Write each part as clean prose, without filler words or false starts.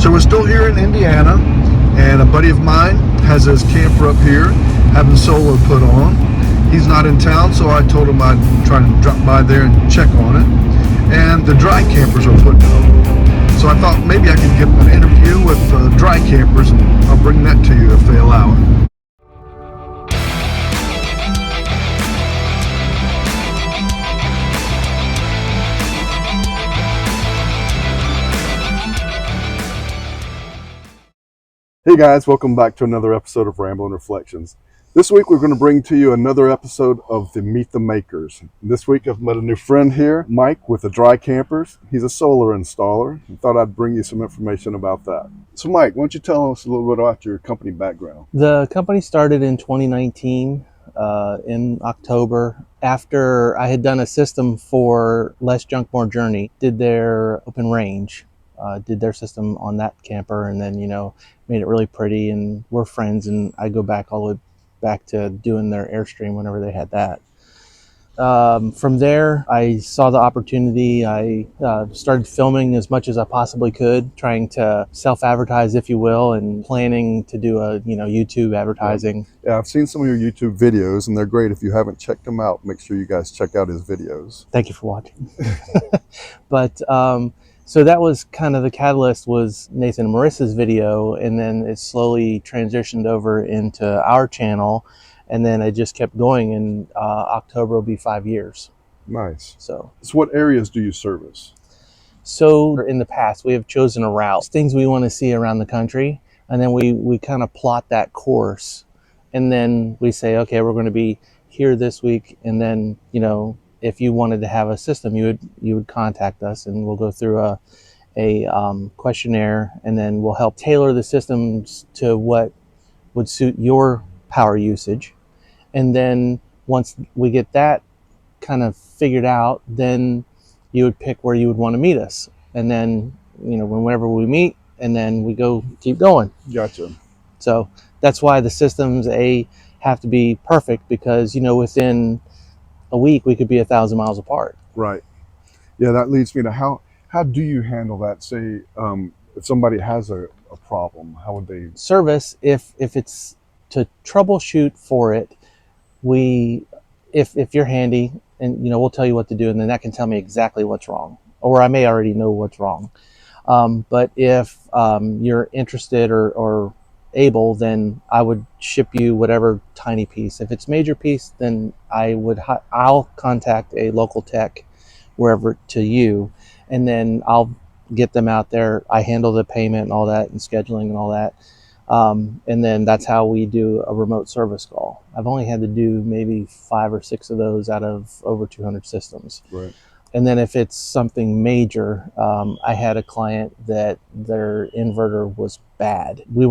So we're still here in Indiana, and a buddy of mine has his camper up here, having solar put on. He's not in town, so I told him I'd try to drop by there and check on it. And the dry campers are putting up. So I thought maybe I could get an interview with dry campers, and I'll bring that to you if they allow it. Hey guys, welcome back to another episode of Ramblin' Reflections. This week we're going to bring to you another episode of the Meet the Makers. This week I've met a new friend here, Mike with the Dry Campers. He's a solar installer. I thought I'd bring you some information about that. So Mike, why don't you tell us a little bit about your company background? The company started in 2019 in October, after I had done a system for Less Junk More Journey, did their open range. Did their system on that camper, and then, made it really pretty, and we're friends, and I go back all the way back to doing their Airstream whenever they had that. From there, I saw the opportunity. I started filming as much as I possibly could, trying to self-advertise, if you will, and planning to do a YouTube advertising. Yeah, I've seen some of your YouTube videos, and they're great. If you haven't checked them out, make sure you guys check out his videos. Thank you for watching. But so that was kind of the catalyst, was Nathan and Marissa's video, and then it slowly transitioned over into our channel, and then I just kept going, and October will be 5 years. Nice. So what areas do you service? So in the past, we have chosen a route, things we want to see around the country, and then we kind of plot that course, and then we say, okay, we're going to be here this week, and then, if you wanted to have a system, you would contact us, and we'll go through a questionnaire, and then we'll help tailor the systems to what would suit your power usage. And then once we get that kind of figured out, then you would pick where you would want to meet us. And then, whenever we meet, and then we keep going. Gotcha. So that's why the systems have to be perfect, because, within a week we could be 1,000 miles apart. Right. Yeah, that leads me to how do you handle that? Say, if somebody has a problem, how would they service? If it's to troubleshoot for it, if you're handy, and we'll tell you what to do, and then that can tell me exactly what's wrong, or I may already know what's wrong. But if you're interested or able, then I would ship you whatever tiny piece. If it's major piece, then I'll contact a local tech wherever to you, and then I'll get them out there. I handle the payment and all that, and scheduling and all that, and then that's how we do a remote service call. I've only had to do maybe 5 or 6 of those out of over 200 systems. Right. And then if it's something major, I had a client that their inverter was bad. We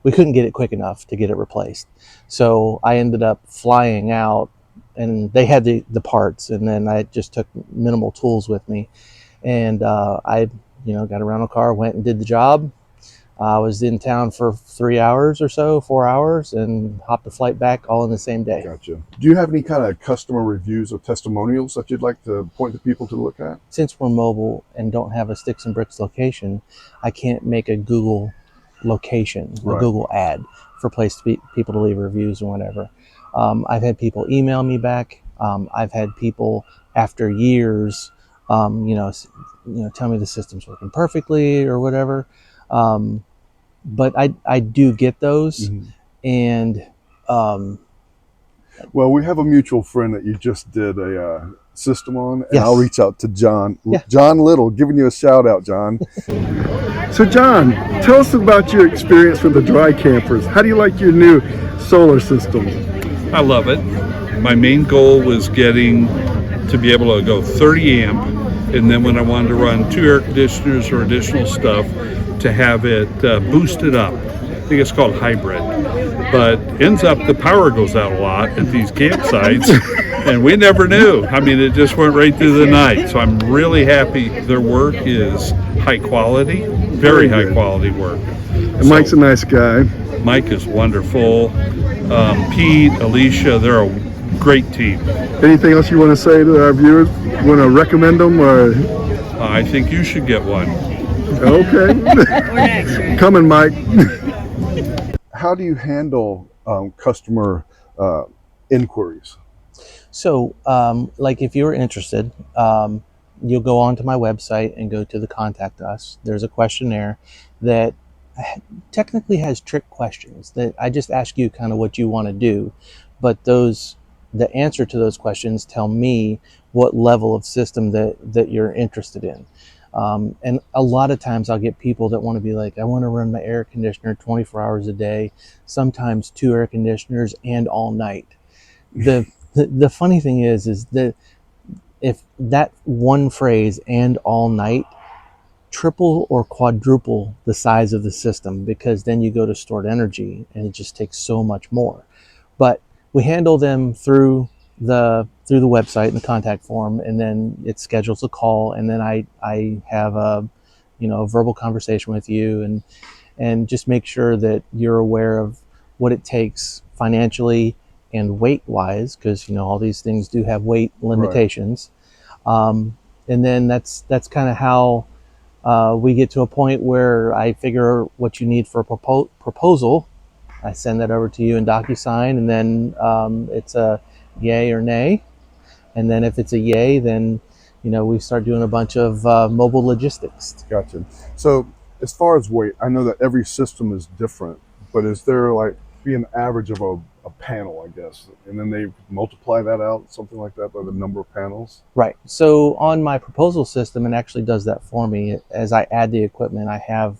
couldn't get it quick enough to get it replaced. So I ended up flying out, and they had the parts, and then I just took minimal tools with me. And I got a rental car, went and did the job. I was in town for 3 hours or so, 4 hours, and hopped a flight back all in the same day. Gotcha. Do you have any kind of customer reviews or testimonials that you'd like to point to people to look at? Since we're mobile and don't have a sticks and bricks location, I can't make a Google location, a Google ad for people to leave reviews or whatever. I've had people email me back. I've had people after years, tell me the system's working perfectly or whatever. But I do get those. Mm-hmm. And well, we have a mutual friend that you just did a system on, and yes. I'll reach out to John. Yeah. John Little, giving you a shout out, John. So John, tell us about your experience with the dry campers. How do you like your new solar system? I love it. My main goal was getting to be able to go 30 amp, and then when I wanted to run 2 air conditioners or additional stuff, to have it boosted up. I think it's called hybrid. But ends up the power goes out a lot at these campsites, and we never knew. I mean, it just went right through the night. So I'm really happy. Their work is high quality, very high quality work. And Mike's a nice guy. Mike is wonderful. Pete, Alicia, they're a great team. Anything else you want to say to our viewers? Want to recommend them, or? I think you should get one. Okay. Or next, right? Coming, Mike. How do you handle customer inquiries? So, like if you're interested, you'll go onto my website and go to the contact us. There's a questionnaire that technically has trick questions that I just ask you kind of what you want to do, but the answer to those questions tell me what level of system that you're interested in. And a lot of times I'll get people that want to be like, I want to run my air conditioner 24 hours a day, sometimes 2 air conditioners and all night. The funny thing is that if that one phrase and all night triple or quadruple the size of the system, because then you go to stored energy and it just takes so much more. But we handle them through the website and the contact form, and then it schedules a call, and then I have a verbal conversation with you, and just make sure that you're aware of what it takes financially and weight wise, because all these things do have weight limitations. And then that's kind of how we get to a point where I figure what you need for a proposal. I send that over to you in DocuSign, and then it's a yay or nay. And then if it's a yay, then we start doing a bunch of mobile logistics. Gotcha. So as far as weight, I know that every system is different, but is there like be an average of a panel, I guess, and then they multiply that out, something like that, by the number of panels? Right. So on my proposal system, it actually does that for me. As I add the equipment, I have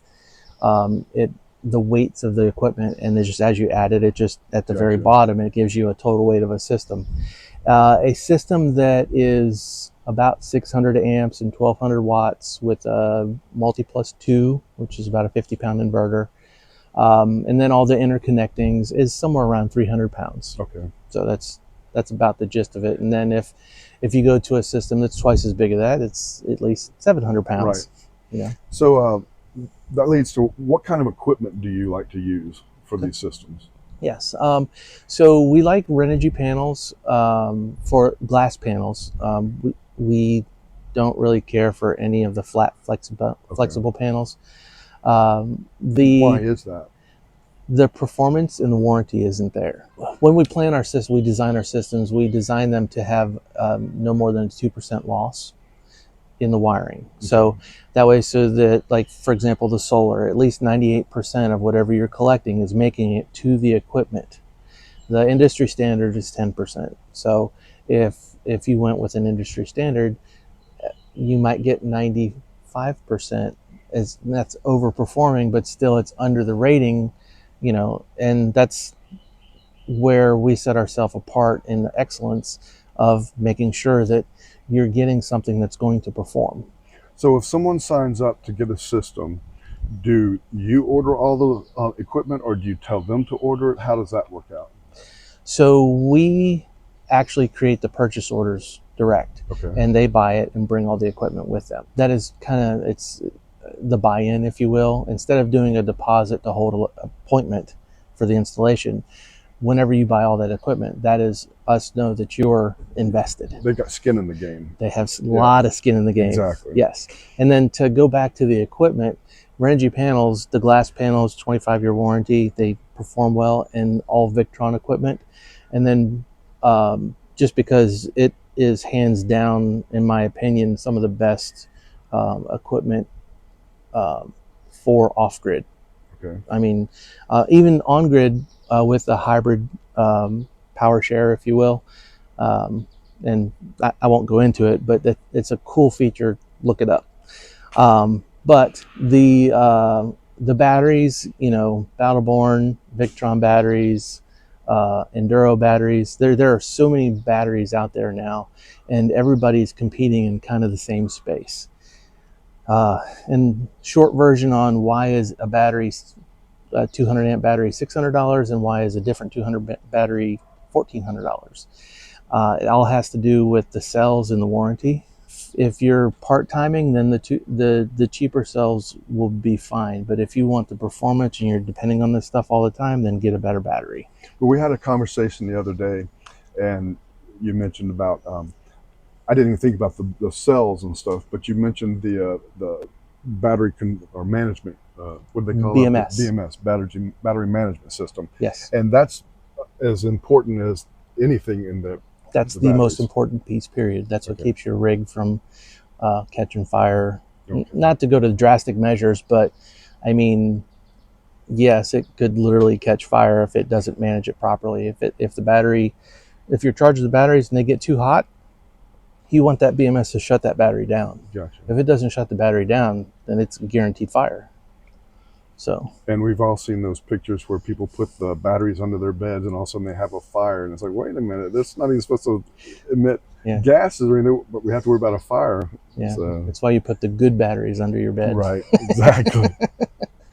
the weights of the equipment, and just as you add it, it just at the very bottom, it gives you a total weight of a system. A system that is about 600 amps and 1200 watts with a multi+2, which is about a 50-pound inverter. And then all the interconnectings is somewhere around 300 pounds. Okay. So that's about the gist of it. And then if you go to a system that's twice as big as that, it's at least 700 pounds. Right. Yeah. So that leads to, what kind of equipment do you like to use for these systems? Yes. So we like Renogy panels for glass panels. We don't really care for any of the flat flexible panels. Why is that? The performance and the warranty isn't there. When we plan our system, we design our systems, we design them to have no more than 2% loss in the wiring. Mm-hmm. So that way, so that, like, for example, the solar, at least 98% of whatever you're collecting is making it to the equipment. The industry standard is 10%. So if you went with an industry standard, you might get 95%. That's overperforming, but still it's under the rating, and that's where we set ourselves apart in the excellence of making sure that you're getting something that's going to perform. So if someone signs up to get a system, do you order all the equipment, or do you tell them to order it? How does that work out? So we actually create the purchase orders direct, Okay. And they buy it and bring all the equipment with them. That is kind of, it's the buy-in, if you will. Instead of doing a deposit to hold an appointment for the installation, whenever you buy all that equipment, that is us know that you're invested. They got skin in the game. They have a lot of skin in the game. Exactly. Yes. And then to go back to the equipment, Renogy panels, the glass panels, 25-year warranty, they perform well in all Victron equipment. And then just because it is hands down, in my opinion, some of the best equipment for off-grid. Okay. I mean, even on-grid with a hybrid power share, if you will, and I won't go into it, but it's a cool feature. Look it up. But the batteries, Battleborn, Victron batteries, Enduro batteries. There are so many batteries out there now, and everybody's competing in kind of the same space. And short version on why is a battery, a 200 amp battery, $600, and why is a different 200 battery $1,400. It all has to do with the cells and the warranty. If you're part-timing, then the cheaper cells will be fine. But if you want the performance and you're depending on this stuff all the time, then get a better battery. Well, we had a conversation the other day, and you mentioned about I didn't even think about the cells and stuff, but you mentioned the or management. What do they call BMS. it? BMS, battery management system. Yes. And that's as important as anything in That's the the most batteries. important piece, period. That's what Okay. keeps your rig from catching fire. Okay. Not to go to drastic measures, but I mean, yes, it could literally catch fire if it doesn't manage it properly. If you're charging the batteries and they get too hot, you want that BMS to shut that battery down. Gotcha. If it doesn't shut the battery down, then it's guaranteed fire. So. And we've all seen those pictures where people put the batteries under their beds and all of a sudden they have a fire, and it's like, wait a minute, this is not even supposed to emit gases or anything, but we have to worry about a fire. Yeah, So, that's why you put the good batteries under your bed. right, exactly.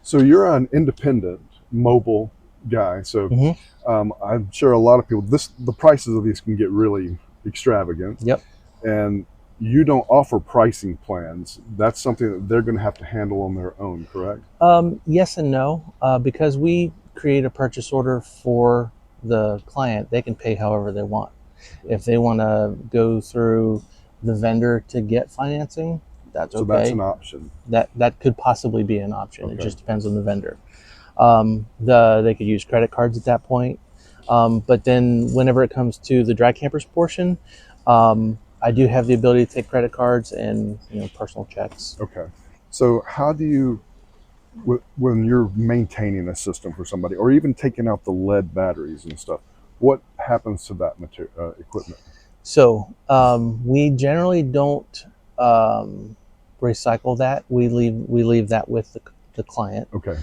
So you're an independent, mobile guy. So I'm sure a lot of people, the prices of these can get really extravagant. Yep. And you don't offer pricing plans. That's something that they're going to have to handle on their own, correct? Yes and no. Because we create a purchase order for the client, they can pay however they want. If they want to go through the vendor to get financing, that's okay. So that's an option. That could possibly be an option. Okay. It just depends on the vendor. They could use credit cards at that point. But then whenever it comes to the dry campers portion, I do have the ability to take credit cards and personal checks. Okay. So how do you, when you're maintaining a system for somebody, or even taking out the lead batteries and stuff, what happens to that equipment? So we generally don't recycle that. We leave that with the client. Okay.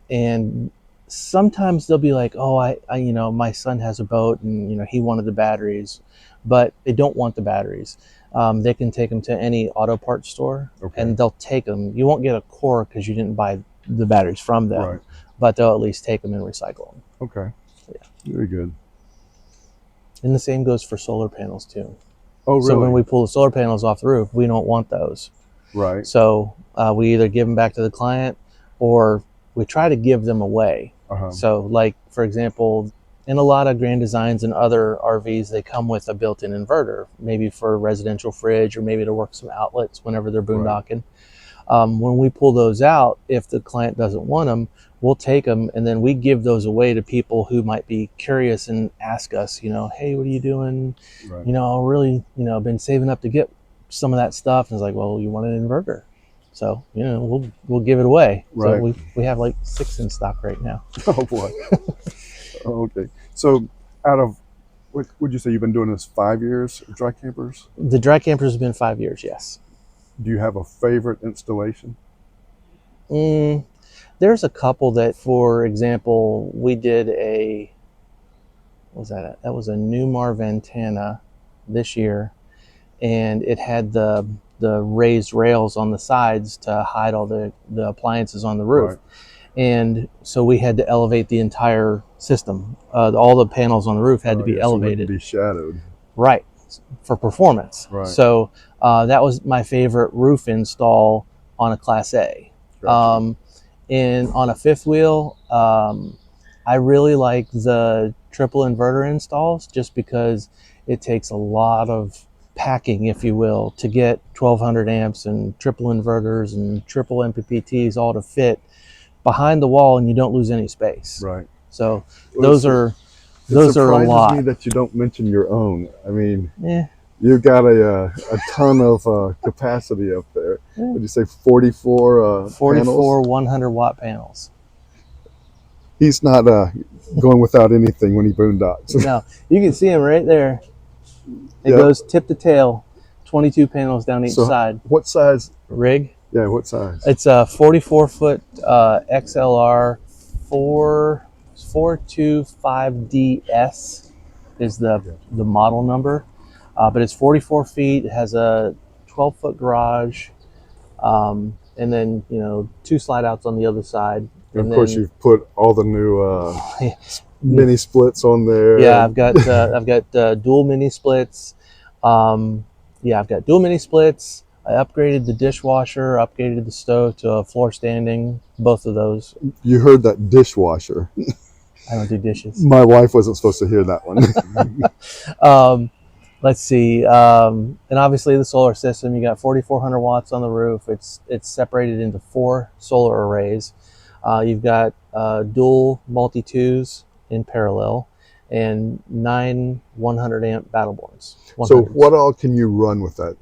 And sometimes they'll be like, oh, I my son has a boat and he wanted the batteries, but they don't want the batteries. They can take them to any auto parts store, and they'll take them. You won't get a core because you didn't buy the batteries from them, right, but they'll at least take them and recycle them. Okay. Yeah. Very good. And the same goes for solar panels too. Oh, really? So when we pull the solar panels off the roof, we don't want those. Right. So we either give them back to the client or we try to give them away. So like, for example, in a lot of Grand Designs and other RVs, they come with a built-in inverter, maybe for a residential fridge or maybe to work some outlets whenever they're boondocking. Right. When we pull those out, if the client doesn't want them, we'll take them and then we give those away to people who might be curious and ask us, hey, what are you doing? Right. I really, been saving up to get some of that stuff. And it's like, well, you want an inverter. So, we'll give it away. Right. So we have like 6 in stock right now. Oh boy. Okay. So out of, what would you say you've been doing this 5 years, dry campers? The dry campers have been 5 years, yes. Do you have a favorite installation? There's a couple that, for example, we did that was a Newmar Ventana this year, and it had the raised rails on the sides to hide all the appliances on the roof. Right. And so we had to elevate the entire system. All the panels on the roof had to be elevated. So it wouldn't be shadowed. Right, for performance. Right. So that was my favorite roof install on a Class A. Gotcha. And on a fifth wheel, I really like the triple inverter installs just because it takes a lot of packing, if you will, to get 1200 amps and triple inverters and triple MPPTs all to fit behind the wall, and you don't lose any space. Right. So those are a lot. It surprises me that you don't mention your own. I mean, you've got a ton of capacity up there. Would you say 44 panels? 100 watt panels. He's not going without anything when he boondocks. No, you can see him right there. It goes tip to tail, 22 panels down each side. What size rig? Yeah, what size? It's a 44-foot XLR 425DS is the model number. But it's 44 feet. It has a 12-foot garage, and then 2 slide outs on the other side. And of course, you've put all the new mini splits on there. Yeah, I've got dual mini splits. I've got dual mini splits. I upgraded the dishwasher, upgraded the stove to a floor standing. Both of those. You heard that, dishwasher. I don't do dishes. My wife wasn't supposed to hear that one. let's see. And obviously the solar system, you got 4,400 watts on the roof. It's separated into 4 solar arrays. You've got dual multi-twos in parallel and 9 100 amp battle boards. So 100s. what all can you run with that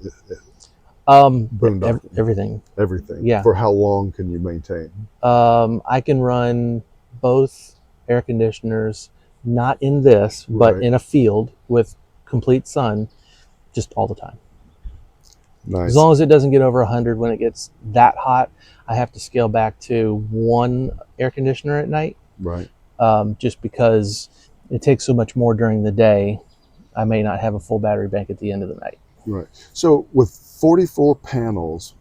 boondocking? Everything. Everything. Yeah. For how long can you maintain? I can run both air conditioners, not in this, but Right. in a field with complete sun, just all the time. Nice. As long as it doesn't get over 100 when it gets that hot, I have to scale back to 1 air conditioner at night, Right. just because it takes so much more during the day. I may not have a full battery bank at the end of the night. Right. So with 44 panels,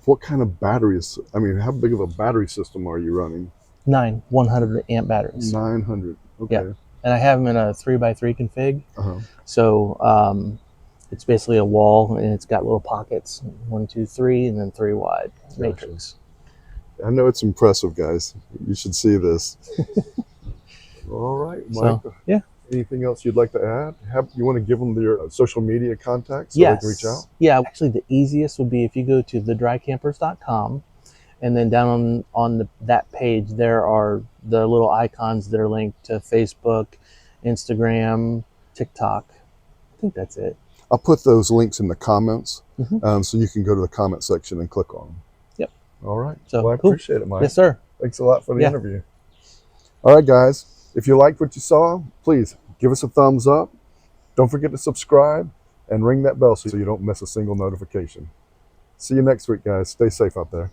what kind of batteries? I mean, how big of a battery system are you running? 9 100 amp batteries. 900. Okay. Yeah. And I have them in a 3x3 config. Uh-huh. So it's basically a wall, and it's got little pockets, 1, 2, 3, and then 3 wide matrix. I know it's impressive, guys. You should see this. All right, Mike. So, yeah. Anything else you'd like to add? You want to give them your social media contacts so Yes. they can reach out? Yeah, actually the easiest would be if you go to thedrycampers.com, and then down on that page there are the little icons that are linked to Facebook, Instagram, TikTok. I think that's it. I'll put those links in the comments, Mhm. so you can go to the comment section and click on them. Yep. All right. So, well, I cool. appreciate it, Mike. Yes, sir. Thanks a lot for the Yeah. interview. All right, guys. If you liked what you saw, please give us a thumbs up. Don't forget to subscribe and ring that bell so you don't miss a single notification. See you next week, guys. Stay safe out there.